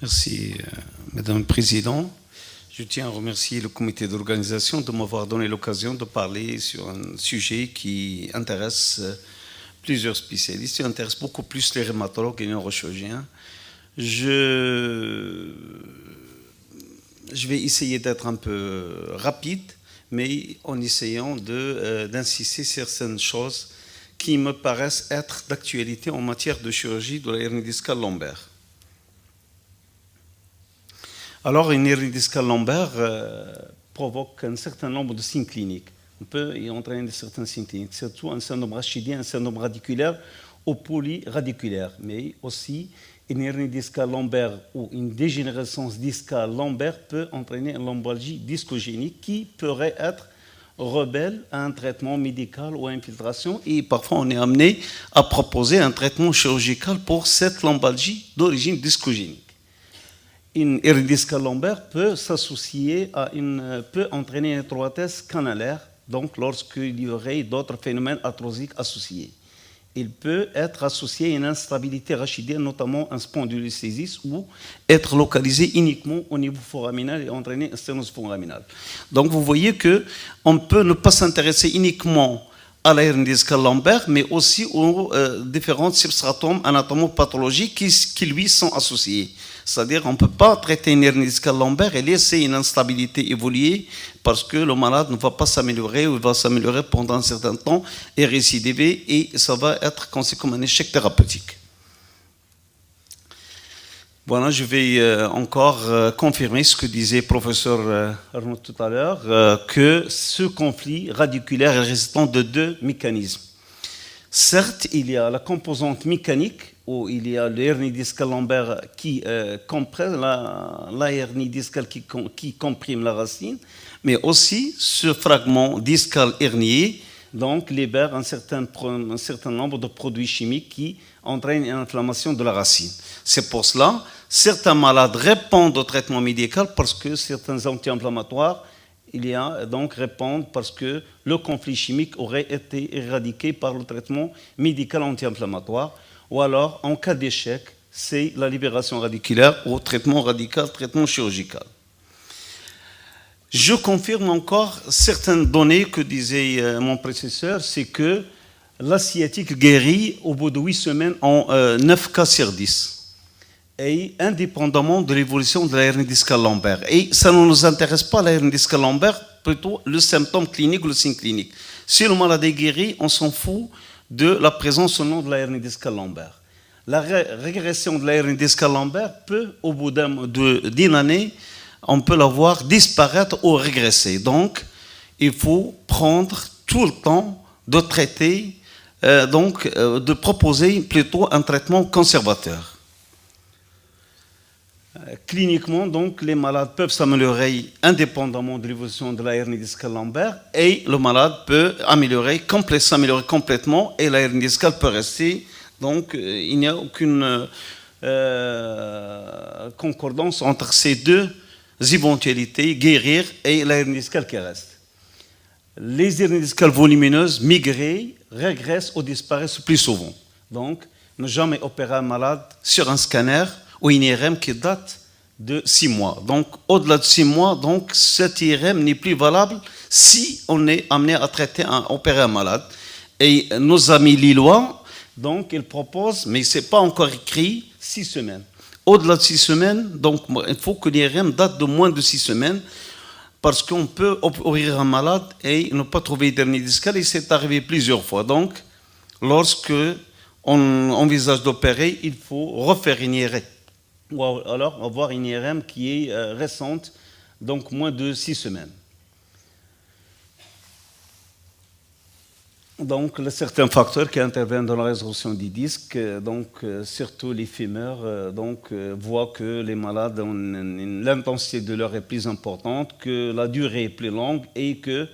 Merci, Madame le Président. Je tiens à remercier le comité d'organisation de m'avoir donné l'occasion de parler sur un sujet qui intéresse plusieurs spécialistes, qui intéresse beaucoup plus les rhumatologues et les neurochirurgiens. Je vais essayer d'être un peu rapide, mais en essayant d'insister sur certaines choses qui me paraissent être d'actualité en matière de chirurgie de la hernie discale lombaire. Alors, une hernie discale lombaire provoque un certain nombre de signes cliniques. On peut y entraîner certains signes cliniques, surtout un syndrome rachidien, un syndrome radiculaire ou polyradiculaire, mais aussi une hernie discale lombaire ou une dégénérescence discale lombaire peut entraîner une lombalgie discogénique qui pourrait être rebelle à un traitement médical ou à infiltration, et parfois on est amené à proposer un traitement chirurgical pour cette lombalgie d'origine discogénique. Une hernie discale lombaire peut peut entraîner une étroitesse canalaire, donc lorsqu'il y aurait d'autres phénomènes arthrosiques associés. Il peut être associé à une instabilité rachidienne, notamment un spondylocésis, ou être localisé uniquement au niveau foraminal et entraîner un sténose foraminal. Donc vous voyez qu'on peut ne pas s'intéresser uniquement à la hernie discale lombaire, mais aussi aux différents substratomes anatomopathologiques qui lui sont associés. C'est-à-dire qu'on ne peut pas traiter une hernie discale lombaire et laisser une instabilité évoluer parce que le malade ne va pas s'améliorer ou il va s'améliorer pendant un certain temps et récidiver, et ça va être considéré comme un échec thérapeutique. Voilà, je vais encore confirmer ce que disait le professeur Arnaud tout à l'heure, que ce conflit radiculaire est résultant de deux mécanismes. Certes, il y a la composante mécanique, où il y a l'hernie discale lombaire qui comprime la hernie discale qui comprime la racine, mais aussi ce fragment discal hernié donc libère un certain nombre de produits chimiques qui entraînent une inflammation de la racine. C'est pour cela certains malades répondent au traitement médical parce que certains anti-inflammatoires répondent parce que le conflit chimique aurait été éradiqué par le traitement médical anti-inflammatoire, ou alors en cas d'échec, c'est la libération radiculaire ou traitement radical, traitement chirurgical. Je confirme encore certaines données que disait mon prédécesseur, c'est que la sciatique guérit au bout de 8 semaines en 9 cas sur 10. Et indépendamment de l'évolution de la hernie discale lombaire. Et ça ne nous intéresse pas, la hernie discale lombaire, plutôt le symptôme clinique ou le signe clinique. Si le malade est guéri, on s'en fout de la présence ou non de la hernie discale lombaire. La régression de la hernie discale lombaire peut, au bout d'une année, on peut la voir disparaître ou régresser. Donc, il faut prendre tout le temps de traiter, de proposer plutôt un traitement conservateur. Cliniquement, donc, les malades peuvent s'améliorer indépendamment de l'évolution de la hernie discale lombaire, et le malade peut s'améliorer complètement, et la hernie discale peut rester. Donc, il n'y a aucune concordance entre ces deux éventualités, guérir et la hernie discale qui reste. Les hernies discales volumineuses, migrées, régressent ou disparaissent plus souvent. Donc, ne jamais opérer un malade sur un scanner ou une IRM qui date de 6 mois. Donc, au-delà de 6 mois, donc, cette IRM n'est plus valable si on est amené à opérer un malade. Et nos amis lillois, donc, ils proposent, mais ce n'est pas encore écrit, 6 semaines. Au-delà de 6 semaines, donc, il faut que l'IRM date de moins de 6 semaines, parce qu'on peut opérer un malade et ne pas trouver d'hernie discale, et c'est arrivé plusieurs fois. Donc, lorsque on envisage d'opérer, il faut refaire une IRM, ou alors avoir une IRM qui est récente, donc moins de 6 semaines. Donc, certains facteurs qui interviennent dans la résolution des disques, donc surtout les fémurs, voient que les malades l'intensité de l'heure est plus importante, que la durée est plus longue et que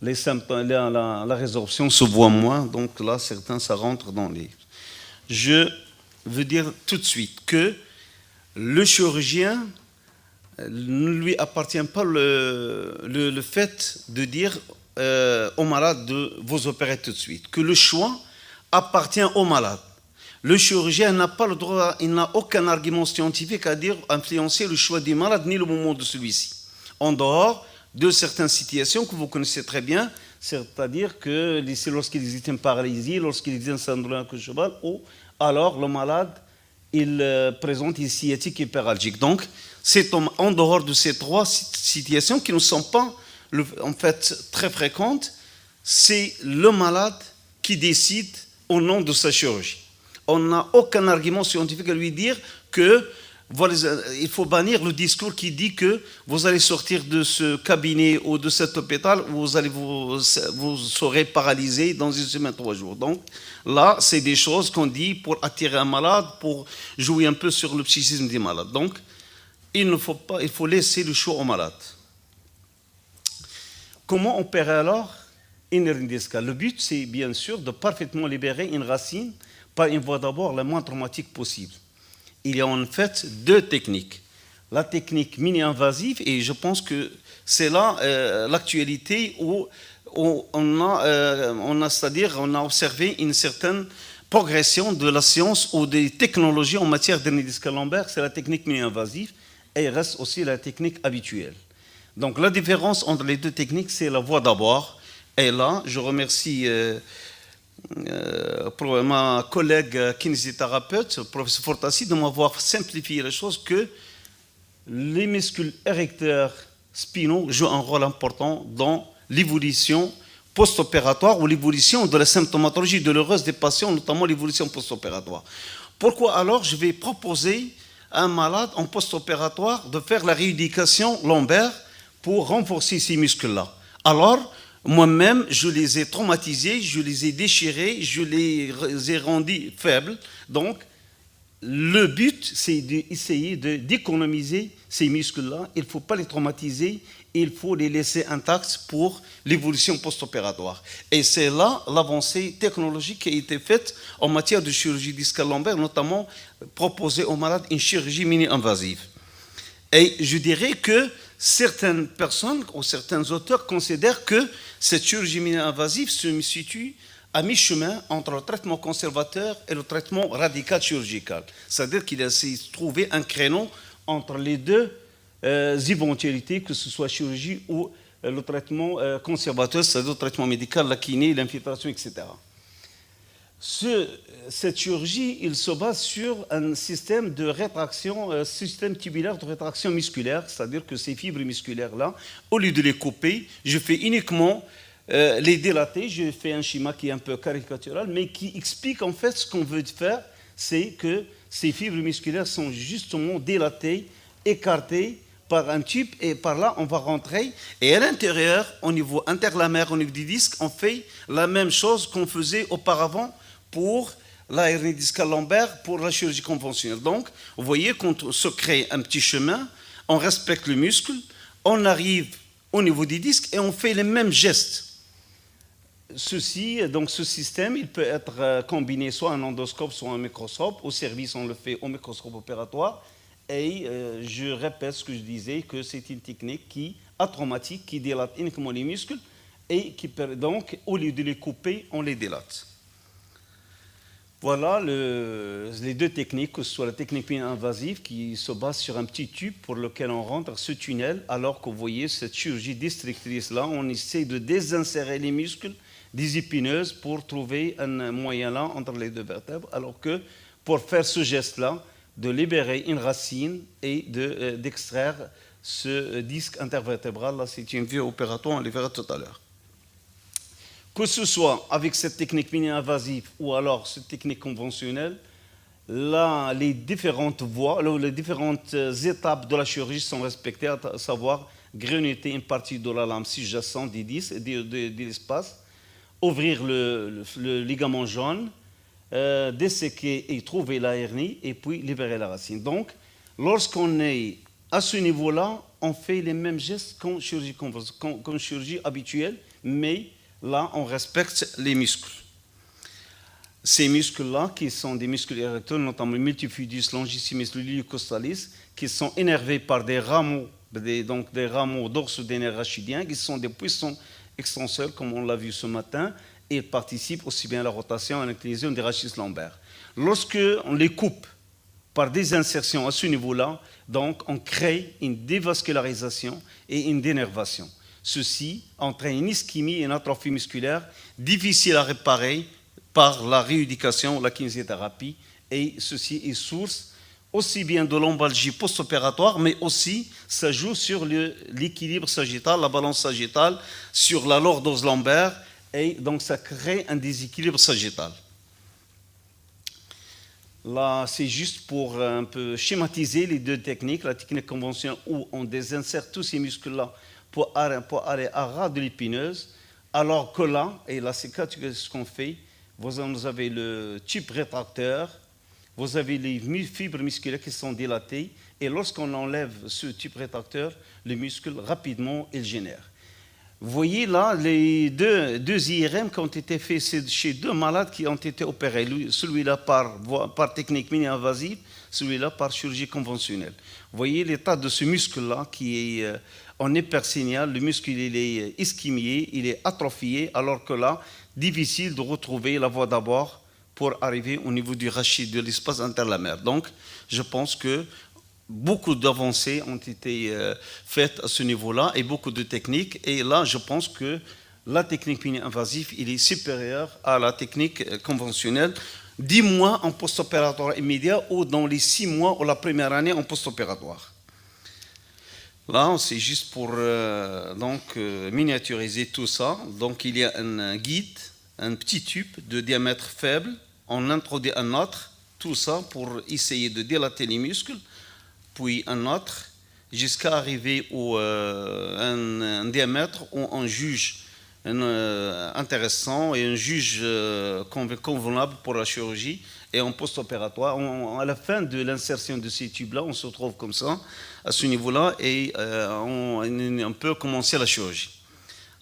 les symptômes, la résorption se voit moins. Donc là, certains, ça rentre dans les... Je veux dire tout de suite que le chirurgien ne lui appartient pas le fait de dire au malade de vous opérer tout de suite, que le choix appartient au malade. le chirurgien n'a pas le droit, il n'a aucun argument scientifique à dire influencer le choix du malade ni le moment de celui-ci. En dehors de certaines situations que vous connaissez très bien, c'est-à-dire que lorsqu'il existe une paralysie, lorsqu'il existe un syndrome de cheval, ou alors le malade il présente une sciatique hyperalgique. Donc, c'est en dehors de ces trois situations qui ne sont pas en fait très fréquentes, c'est le malade qui décide au nom de sa chirurgie. On n'a aucun argument scientifique à lui dire que il faut bannir le discours qui dit que vous allez sortir de ce cabinet ou de cet hôpital où vous serez paralysé dans une semaine, 3 jours. Donc là, c'est des choses qu'on dit pour attirer un malade, pour jouer un peu sur le psychisme des malades. Donc, il faut laisser le choix au malade. Comment opérer alors une hernie discale? Le but, c'est bien sûr de parfaitement libérer une racine par une voie d'abord la moins traumatique possible. Il y a en fait 2 techniques. La technique mini-invasive, et je pense que c'est là l'actualité où on a observé une certaine progression de la science ou des technologies en matière d'hernie discale lombaire, c'est la technique mini-invasive, et il reste aussi la technique habituelle. Donc la différence entre les 2 techniques, c'est la voie d'abord. Et là, je remercie pour ma collègue kinésithérapeute, professeur Fortassi, de m'avoir simplifié les choses, que les muscles érecteurs spinaux jouent un rôle important dans l'évolution post-opératoire ou l'évolution de la symptomatologie douloureuse des patients, notamment l'évolution post-opératoire. Pourquoi alors je vais proposer à un malade en post-opératoire de faire la rééducation lombaire pour renforcer ces muscles-là? Alors, moi-même, je les ai traumatisés, je les ai déchirés, je les ai rendus faibles. Donc, le but, c'est d'essayer d'économiser ces muscles-là. Il ne faut pas les traumatiser, il faut les laisser intacts pour l'évolution post-opératoire. Et c'est là l'avancée technologique qui a été faite en matière de chirurgie discale lombaire, notamment proposer aux malades une chirurgie mini-invasive. Et je dirais que certaines personnes ou certains auteurs considèrent que cette chirurgie mini-invasive se situe à mi-chemin entre le traitement conservateur et le traitement radical chirurgical. C'est-à-dire qu'il a essayé de trouver un créneau entre les 2 éventualités, que ce soit chirurgie ou le traitement conservateur, c'est-à-dire le traitement médical, la kiné, l'infiltration, etc. Cette chirurgie, il se base sur un système de rétraction, système tubulaire de rétraction musculaire, c'est-à-dire que ces fibres musculaires-là, au lieu de les couper, je fais uniquement les dilater. Je fais un schéma qui est un peu caricatural, mais qui explique en fait ce qu'on veut faire, c'est que ces fibres musculaires sont justement dilatées, écartées par un tube, et par là on va rentrer, et à l'intérieur, au niveau interlamaire, au niveau du disque, on fait la même chose qu'on faisait auparavant pour la hernie discale lombaire, pour la chirurgie conventionnelle. Donc, vous voyez, quand on se crée un petit chemin, on respecte le muscle, on arrive au niveau du disque et on fait les mêmes gestes. Donc ce système, il peut être combiné soit un endoscope, soit un microscope. Au service, on le fait au microscope opératoire. Et je répète ce que je disais, que c'est une technique qui atraumatique, qui dilate uniquement les muscles et qui donc, au lieu de les couper, on les dilate. Voilà les 2 techniques, que ce soit la technique invasive qui se base sur un petit tube pour lequel on rentre ce tunnel, alors que vous voyez cette chirurgie districtrice-là, on essaie de désinsérer les muscles des épineuses pour trouver un moyen là entre les 2 vertèbres, alors que pour faire ce geste-là, de libérer une racine et d'extraire ce disque intervertébral, là c'est une vue opératoire, on le verra tout à l'heure. Que ce soit avec cette technique mini-invasive ou alors cette technique conventionnelle, là, les différentes voies, les différentes étapes de la chirurgie sont respectées, à savoir grignoter une partie de la lame sous-jacente des disques, de l'espace, ouvrir le ligament jaune, desséquer et trouver la hernie, et puis libérer la racine. Donc, lorsqu'on est à ce niveau-là, on fait les mêmes gestes qu'en chirurgie habituelle, mais là, on respecte les muscles. Ces muscles-là, qui sont des muscles érecteurs, notamment le multifidus longissimus, le ilicostalis, qui sont innervés par des rameaux, donc des rameaux dorsaux des nerfs rachidiens, qui sont des puissants extenseurs, comme on l'a vu ce matin, et participent aussi bien à la rotation et à l'inclinaison des rachis lombaires. Lorsque on les coupe par des insertions à ce niveau-là, donc on crée une dévascularisation et une dénervation. Ceci entraîne une ischémie et une atrophie musculaire difficile à réparer par la rééducation, la kinésithérapie, et ceci est source aussi bien de lombalgie post-opératoire, mais aussi ça joue sur l'équilibre sagittal, la balance sagittale, sur la lordose lombaire, et donc ça crée un déséquilibre sagittal. Là, c'est juste pour un peu schématiser les deux techniques, la technique conventionnelle où on désinsère tous ces muscles-là pour aller à ras de l'épineuse, alors que là, et là c'est ce qu'on fait, vous avez le tube rétracteur, vous avez les fibres musculaires qui sont dilatées, et lorsqu'on enlève ce tube rétracteur, le muscle, rapidement, il génère. Vous voyez là les deux IRM qui ont été faits chez deux malades qui ont été opérés, celui-là par technique mini-invasive, celui-là par chirurgie conventionnelle. Vous voyez l'état de ce muscle-là qui est en hypersignal, le muscle il est ischémié, il est atrophié, alors que là, difficile de retrouver la voie d'abord pour arriver au niveau du rachis de l'espace interlamaire. Donc, je pense que beaucoup d'avancées ont été faites à ce niveau-là et beaucoup de techniques. Et là, je pense que la technique mini-invasive, il est supérieure à la technique conventionnelle. 10 mois en post-opératoire immédiat ou dans les 6 mois ou la première année en post-opératoire. Là, c'est juste pour miniaturiser tout ça. Donc, il y a un guide, un petit tube de diamètre faible. On introduit un autre, tout ça pour essayer de dilater les muscles, puis un autre, jusqu'à arriver à un diamètre où on juge intéressant et un juge convenable pour la chirurgie. Et en post-opératoire, à la fin de l'insertion de ces tubes-là, on se retrouve comme ça, à ce niveau-là, et on peut commencer la chirurgie.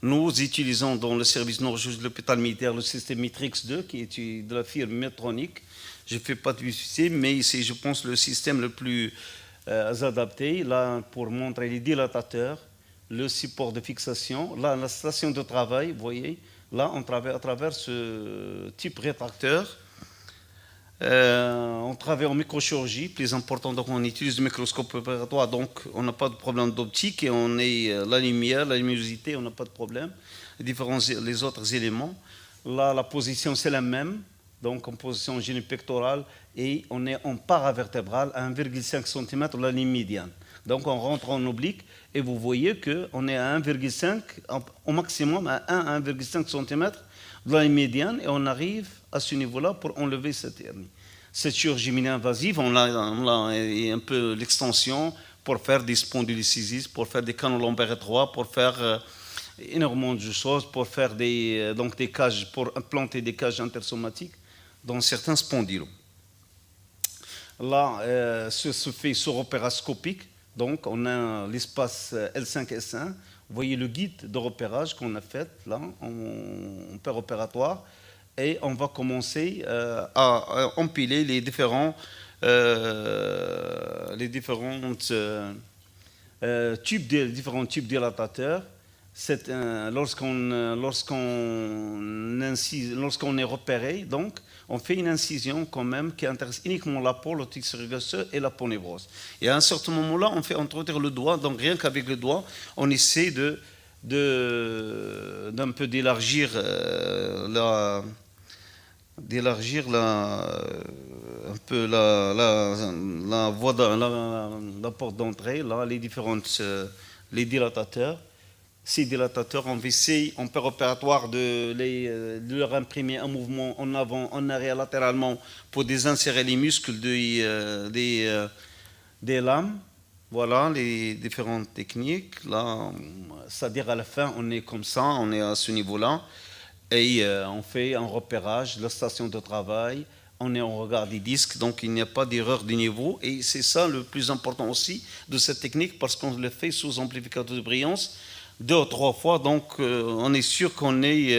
Nous utilisons dans le service neurologique de l'hôpital militaire le système Mitrix 2, qui est de la firme Medtronic. Je ne fais pas de publicité, mais c'est, je pense, le système le plus adapté. Là, pour montrer les dilatateurs, le support de fixation, là, la station de travail, vous voyez, là, on travaille à travers ce type rétracteur. On travaille en microchirurgie, plus important, donc on utilise le microscope opératoire, donc on n'a pas de problème d'optique et on est la lumière, la luminosité, on n'a pas de problème. Les autres éléments, là la position c'est la même, donc en position génipectorale et on est en paravertébrale à 1,5 cm de la ligne médiane. Donc on rentre en oblique et vous voyez qu'on est à 1,5, au maximum à 1,5 cm de la ligne médiane et on arrive à ce niveau-là pour enlever cette hernie. Cette chirurgie mini-invasive, on a un peu l'extension pour faire des spondylolisthesis, pour faire des canaux lombaires étroits, pour faire énormément de choses, pour faire des cages, pour implanter des cages intersomatiques dans certains spondylos. Là, ce se fait sur opérascopique, donc on a l'espace L5-S1. Vous voyez le guide de repérage qu'on a fait là, en péropératoire, et on va commencer à empiler les différents tubes dilatateurs. Lorsqu'on est repéré, donc, on fait une incision quand même qui intéresse uniquement la peau, le tissu rugueux et la peau névrose. Et à un certain moment-là, on fait introduire le doigt, donc rien qu'avec le doigt, on essaie d'un peu d'élargir un peu la voie la porte d'entrée, là, les dilatateurs. Ces dilatateurs, on essaie en péropératoire de leur imprimer un mouvement en avant, en arrière, latéralement pour désinsérer les muscles des lames. Voilà les différentes techniques. Là, c'est-à-dire à la fin, on est comme ça, on est à ce niveau-là. Et on fait un repérage de la station de travail, on est en regard des disques, donc il n'y a pas d'erreur de niveau. Et c'est ça le plus important aussi de cette technique, parce qu'on le fait sous amplificateur de brillance 2 ou 3 fois, donc on est sûr qu'on est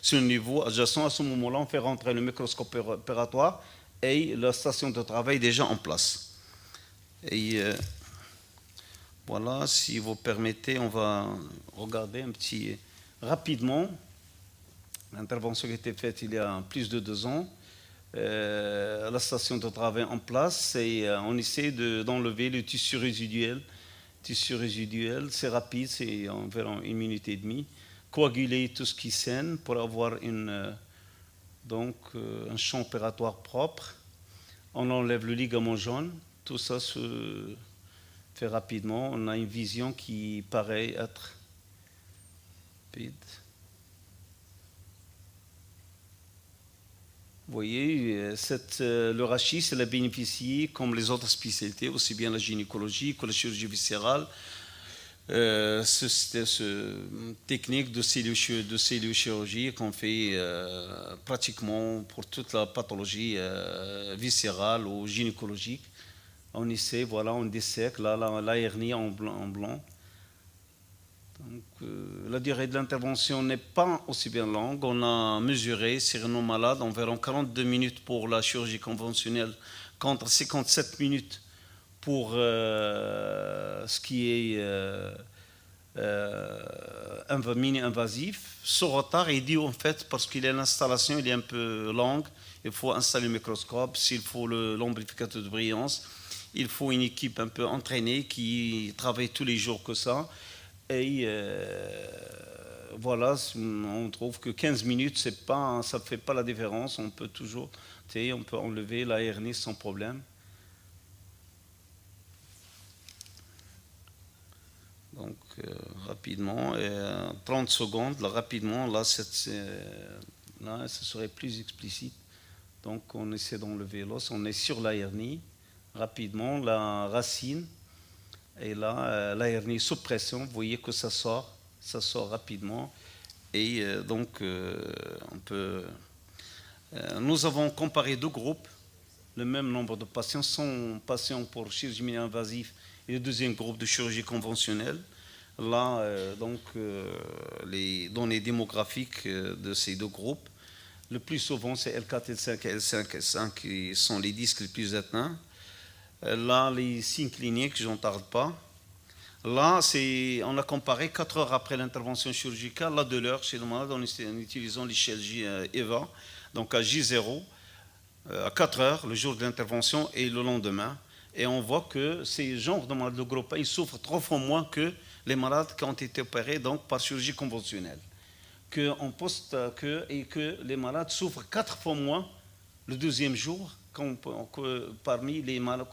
sur le niveau adjacent. À ce moment-là, on fait rentrer le microscope opératoire et la station de travail déjà en place. Et voilà, si vous permettez, on va regarder un petit rapidement l'intervention qui a été faite il y a plus de 2 ans. la station de travail en place et on essaie d'enlever le tissu résiduel. Tissu résiduel, c'est rapide, c'est environ 1 minute et demie. Coaguler tout ce qui saigne pour avoir un champ opératoire propre. On enlève le ligament jaune. Tout ça se fait rapidement. On a une vision qui paraît être rapide. Vous voyez, le rachis, elle a bénéficié, comme les autres spécialités, aussi bien la gynécologie que la chirurgie viscérale, cette technique de cellulchirurgie qu'on fait pratiquement pour toute la pathologie viscérale ou gynécologique. On essaie, voilà, on dissèque la hernie en blanc. Donc, la durée de l'intervention n'est pas aussi bien longue. On a mesuré sur nos malades environ 42 minutes pour la chirurgie conventionnelle contre 57 minutes pour ce qui est mini-invasif. Ce retard est dû en fait parce que l'installation est un peu longue. Il faut installer le microscope, s'il faut l'amplificateur de brillance. Il faut une équipe un peu entraînée qui travaille tous les jours que ça. Et voilà, on trouve que 15 minutes, ça ne fait pas la différence. On peut toujours, on peut enlever la hernie sans problème. Donc, rapidement, 30 secondes, là, rapidement, là, ce serait plus explicite. Donc, on essaie d'enlever l'os, on est sur la hernie. Rapidement, la racine. Et là, la hernie sous pression, vous voyez que ça sort rapidement. Et nous avons comparé deux groupes, le même nombre de patients, 100 patients pour chirurgie mini-invasive et le deuxième groupe de chirurgie conventionnelle. Là, les données démographiques de ces deux groupes, le plus souvent c'est L4, L5 et L5, L5 qui sont les disques les plus atteints. Là, les signes cliniques, je n'en tarde pas. Là, on a comparé 4 heures après l'intervention chirurgicale, la douleur chez le malade en utilisant l'échelle EVA, donc à J0, à 4 heures, le jour de l'intervention et le lendemain. Et on voit que ces genres de malades de groupe A, ils souffrent 3 fois moins que les malades qui ont été opérés donc, par chirurgie conventionnelle. Et que les malades souffrent 4 fois moins le deuxième jour parmi les malades,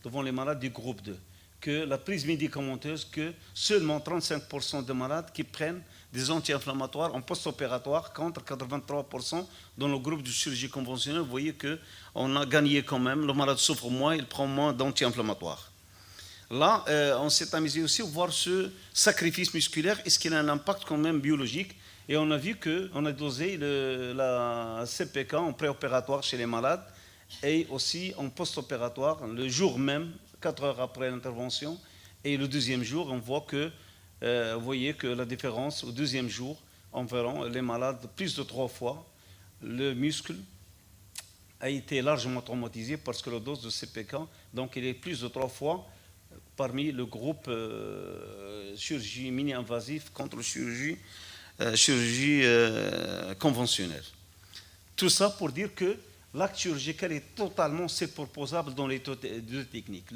devant les malades du groupe 2, que la prise médicamenteuse, que seulement 35% de malades qui prennent des anti-inflammatoires en post-opératoire contre 83% dans le groupe de chirurgie conventionnelle. Vous voyez qu'on a gagné quand même, le malade souffre moins, il prend moins d'anti-inflammatoires. Là, on s'est amusé aussi à voir ce sacrifice musculaire, est-ce qu'il a un impact quand même biologique? Et on a vu qu'on a dosé la CPK en préopératoire chez les malades et aussi en post-opératoire, le jour même, 4 heures après l'intervention. Et le deuxième jour, on voit vous voyez que la différence, au deuxième jour, environ, les malades, plus de 3 fois, le muscle a été largement traumatisé parce que la dose de CPK, donc il est plus de 3 fois parmi le groupe chirurgie mini-invasive contre chirurgie conventionnelle. Tout ça pour dire que l'acte chirurgical est totalement proposable dans les deux techniques.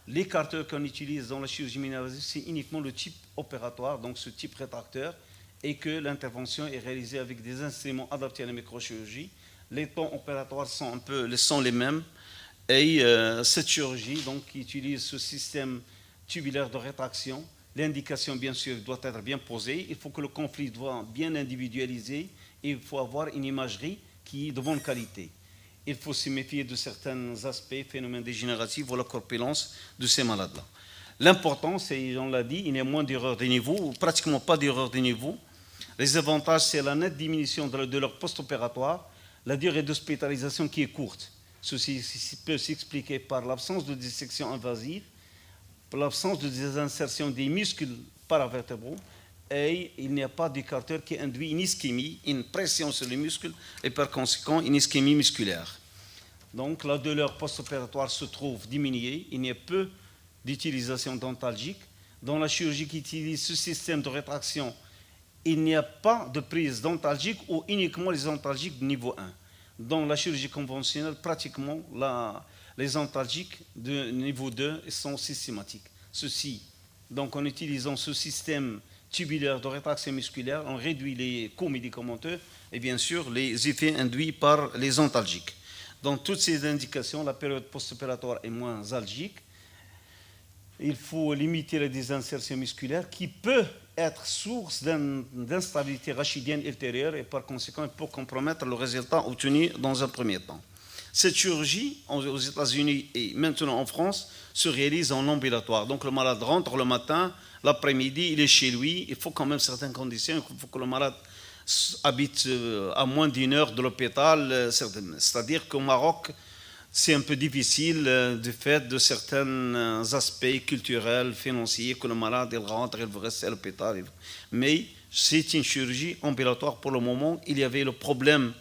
L'écarteur qu'on utilise dans la chirurgie mini-invasive, c'est uniquement le type opératoire, donc ce type rétracteur, et que l'intervention est réalisée avec des instruments adaptés à la microchirurgie. Les temps opératoires sont les mêmes. Et cette chirurgie donc, qui utilise ce système tubulaire de rétraction, l'indication bien sûr doit être bien posée, il faut que le conflit soit bien individualisé et il faut avoir une imagerie qui est de bonne qualité. Il faut se méfier de certains aspects, phénomènes dégénératifs ou la corpulence de ces malades-là. L'important, c'est, on l'a dit, il y a moins d'erreurs de niveau, ou pratiquement pas d'erreurs de niveau. Les avantages, c'est la nette diminution de leur post-opératoire, la durée d'hospitalisation qui est courte. Ceci peut s'expliquer par l'absence de dissection invasive, par l'absence de désinsertion des muscles paravertébraux, et il n'y a pas d'écarteur qui induit une ischémie, une pression sur les muscles, et par conséquent une ischémie musculaire. Donc la douleur post-opératoire se trouve diminuée, il y a peu d'utilisation dentalgique. Dans la chirurgie qui utilise ce système de rétraction, il n'y a pas de prise dentalgique ou uniquement les dentalgiques de niveau 1. Dans la chirurgie conventionnelle, pratiquement, les antalgiques de niveau 2 sont systématiques. Ceci, donc en utilisant ce système tubulaire de rétraction musculaire, on réduit les coûts médicamenteux et bien sûr les effets induits par les antalgiques. Dans toutes ces indications, la période post-opératoire est moins algique. Il faut limiter la désinsertion musculaire qui peut être source d'instabilité rachidienne ultérieure et par conséquent peut compromettre le résultat obtenu dans un premier temps. Cette chirurgie aux États-Unis et maintenant en France se réalise en ambulatoire. Donc le malade rentre le matin, l'après-midi, il est chez lui. Il faut quand même certaines conditions. Il faut que le malade habite à moins d'1 heure de l'hôpital. C'est-à-dire qu'au Maroc, c'est un peu difficile du fait de certains aspects culturels, financiers, que le malade il rentre, il veut rester à l'hôpital. Mais c'est une chirurgie ambulatoire pour le moment. Il y avait le problème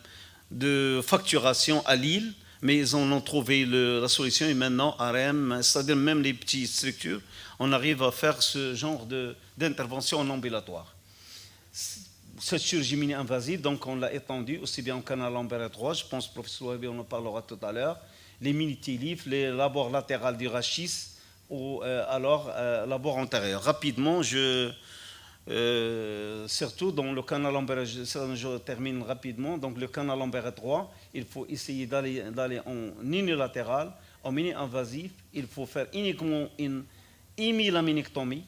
de facturation à Lille, mais ils en ont trouvé la solution et maintenant à Rennes, c'est-à-dire même les petites structures, on arrive à faire ce genre d'intervention en ambulatoire. Cette chirurgie mini-invasive, donc on l'a étendue aussi bien au canal Lambert étroit, je pense que le professeur Louabi on en parlera tout à l'heure, les mini-télifs, les labords latérales du rachis ou alors labors antérieurs. Rapidement, surtout dans le canal Lambert, je termine rapidement, donc le canal Lambert étroit, il faut essayer d'aller en unilatéral, en mini-invasif, il faut faire uniquement une hémilaminectomie.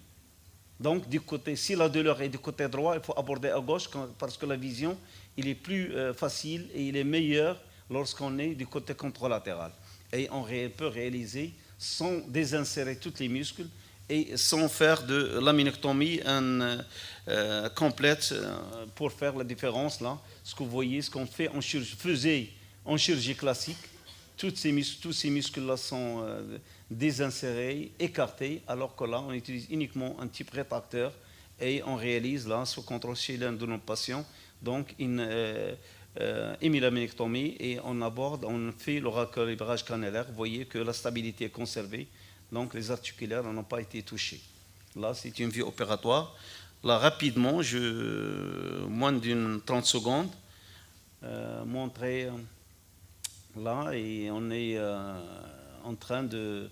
Donc, du côté, si la douleur est du côté droit, il faut aborder à gauche parce que la vision, il est plus facile et il est meilleur lorsqu'on est du côté contralatéral. Et on peut réaliser sans désinsérer tous les muscles et sans faire de laminectomie complète pour faire la différence là. Ce que vous voyez, ce qu'on fait faisait en chirurgie classique, tous ces muscles-là sont désinsérés, écartés, alors que là, on utilise uniquement un type rétracteur et on réalise là, sous contrôle chez l'un de nos patients, donc une hémilaminectomie et on fait le recalibrage canalaire. Vous voyez que la stabilité est conservée, donc les articulaires n'ont pas été touchés. Là, c'est une vue opératoire. Là, rapidement, moins d'une 30 secondes, montrer là, et on est en train de...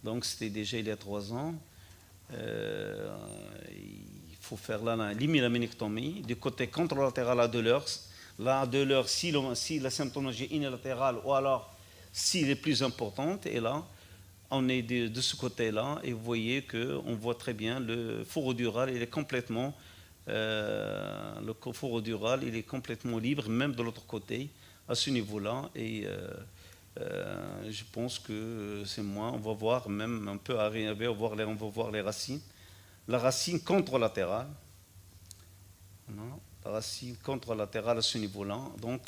Donc, c'était déjà il y a 3 ans. Il faut faire là l'hémilaminectomie du côté contralatéral à douleur. La douleur, si la symptomologie est unilatérale ou alors s'il est plus importante, et là, on est de ce côté-là, et vous voyez qu'on voit très bien le forodural, il est complètement, le forodural, il est complètement libre, même de l'autre côté, à ce niveau-là, et je pense que c'est moins, on va voir même un peu arriver, on va voir les racines. La racine contralatérale, la racine contralatérale à ce niveau-là, donc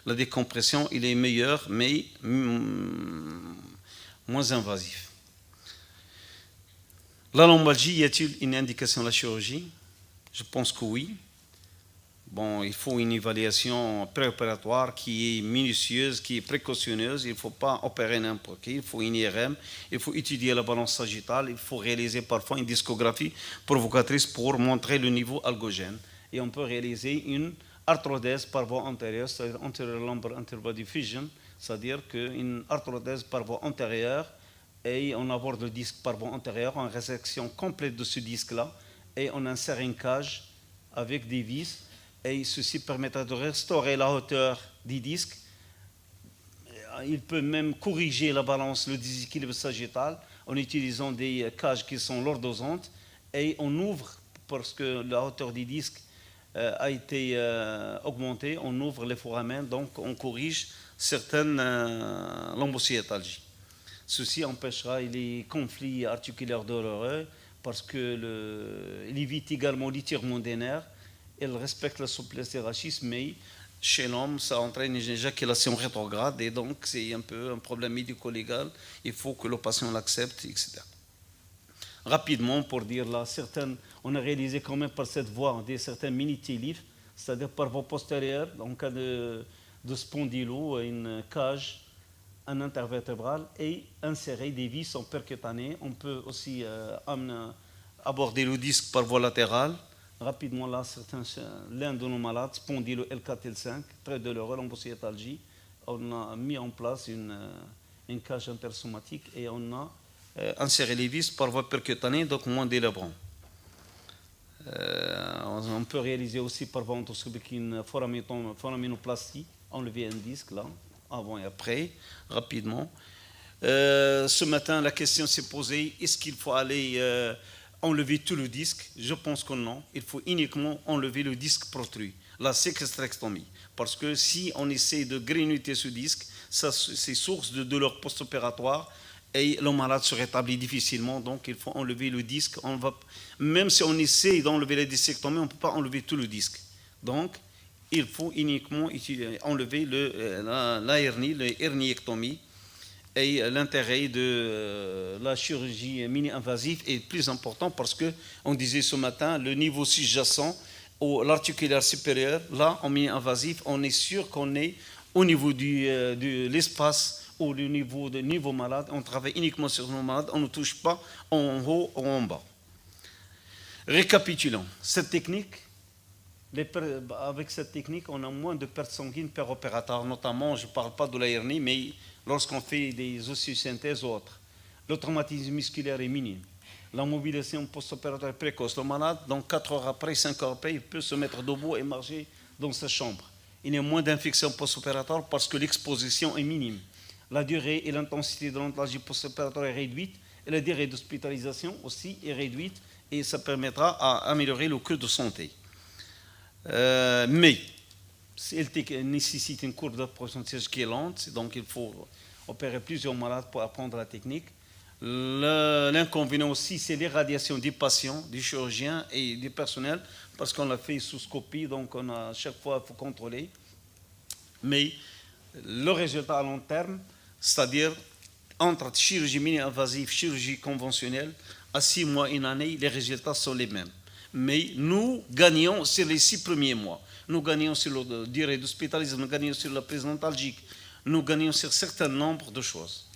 la décompression, il est meilleur, mais moins invasif. La lombalgie, y a-t-il une indication de la chirurgie? Je pense que oui. Bon, il faut une évaluation préopératoire qui est minutieuse, qui est précautionneuse. Il ne faut pas opérer n'importe qui. Il faut une IRM. Il faut étudier la balance sagittale. Il faut réaliser parfois une discographie provocatrice pour montrer le niveau algogène. Et on peut réaliser une arthrodèse par voie antérieure, c'est-à-dire anterior lumbar interbody fusion, c'est-à-dire qu'une arthrodèse par voie antérieure et on aborde le disque par voie antérieure, en résection complète de ce disque-là et on insère une cage avec des vis et ceci permettra de restaurer la hauteur du disque. Il peut même corriger la balance, le déséquilibre sagittal en utilisant des cages qui sont lordosantes et on ouvre, parce que la hauteur du disque a été augmentée, on ouvre les foramens, donc on corrige certaines lombocytalgies. Ceci empêchera les conflits articulaires douloureux parce qu'il évite également l'étirement des nerfs, il respecte la souplesse des rachis, mais chez l'homme, ça entraîne une éjaculation rétrograde et donc c'est un peu un problème médico-légal, il faut que le patient l'accepte, etc. Rapidement, pour dire là, on a réalisé quand même par cette voie certains mini-télifs, c'est-à-dire par voie postérieure, en cas de spondylo, une cage, un intervertébral et insérer des vis en percutané. On peut aussi aborder le disque par voie latérale rapidement là, l'un de nos malades, spondyle L4, L5, très douloureux, l'emboscétalgie. On a mis en place une cage intersomatique et on a inséré les vis par voie percutanée, donc moins d'élébrons. On peut réaliser aussi par voie endoscopique une foraminoplastie, enlever un disque là, avant et après, rapidement. Ce matin, la question s'est posée, est-ce qu'il faut aller enlever tout le disque? Je pense que non, il faut uniquement enlever le disque protruit, la séquestrectomie. Parce que si on essaie de grignoter ce disque, c'est source de douleur post-opératoire et le malade se rétablit difficilement, donc il faut enlever le disque. Même si on essaie d'enlever la dissectomie, on ne peut pas enlever tout le disque. Donc, il faut uniquement enlever la hernie, l'herniectomie. Et l'intérêt de la chirurgie mini-invasive est plus important parce qu'on disait ce matin, le niveau sous-jacent ou l'articulaire supérieur, là, en mini-invasif, on est sûr qu'on est au niveau de l'espace ou du niveau malade. On travaille uniquement sur nos malades, on ne touche pas en haut ou en bas. Récapitulons, avec cette technique, on a moins de pertes sanguines per opérateur, notamment, je ne parle pas de la hernie, mais lorsqu'on fait des ossysynthèses ou autres. Le traumatisme musculaire est minime. La mobilisation post-opératoire est précoce. Le malade, donc 4 heures après, 5 heures après, il peut se mettre debout et marcher dans sa chambre. Il y a moins d'infections post-opératoires parce que l'exposition est minime. La durée et l'intensité de l'antalgie post-opératoire est réduite et la durée d'hospitalisation aussi est réduite et ça permettra d'améliorer le coût de santé. Mais elle nécessite une courbe d'apprentissage qui est lente, donc il faut opérer plusieurs malades pour apprendre la technique. L'inconvénient aussi, c'est l'irradiation des patients, des chirurgiens et du personnel, parce qu'on l'a fait sous scopie, donc à chaque fois, il faut contrôler. Mais le résultat à long terme, c'est-à-dire entre chirurgie mini-invasive, chirurgie conventionnelle, à 6 mois, une année, les résultats sont les mêmes. Mais nous gagnons sur les 6 premiers mois. Nous gagnons sur la durée d'hospitalisation, nous gagnons sur la prise antalgique, nous gagnons sur un certain nombre de choses.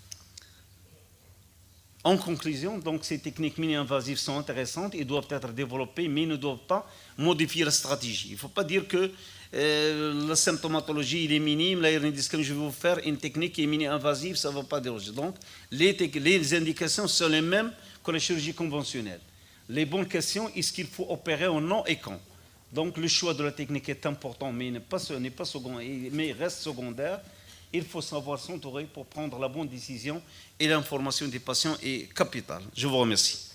En conclusion, donc, ces techniques mini-invasives sont intéressantes et doivent être développées, mais ne doivent pas modifier la stratégie. Il ne faut pas dire que la symptomatologie il est minime, la hernie discale, je vais vous faire une technique qui est mini-invasive, ça ne va pas déranger. Donc, les indications sont les mêmes que la chirurgie conventionnelle. Les bonnes questions, est-ce qu'il faut opérer ou non et quand? Donc le choix de la technique est important, mais n'est pas secondaire, mais reste secondaire. Il faut savoir s'entourer pour prendre la bonne décision et l'information des patients est capitale. Je vous remercie.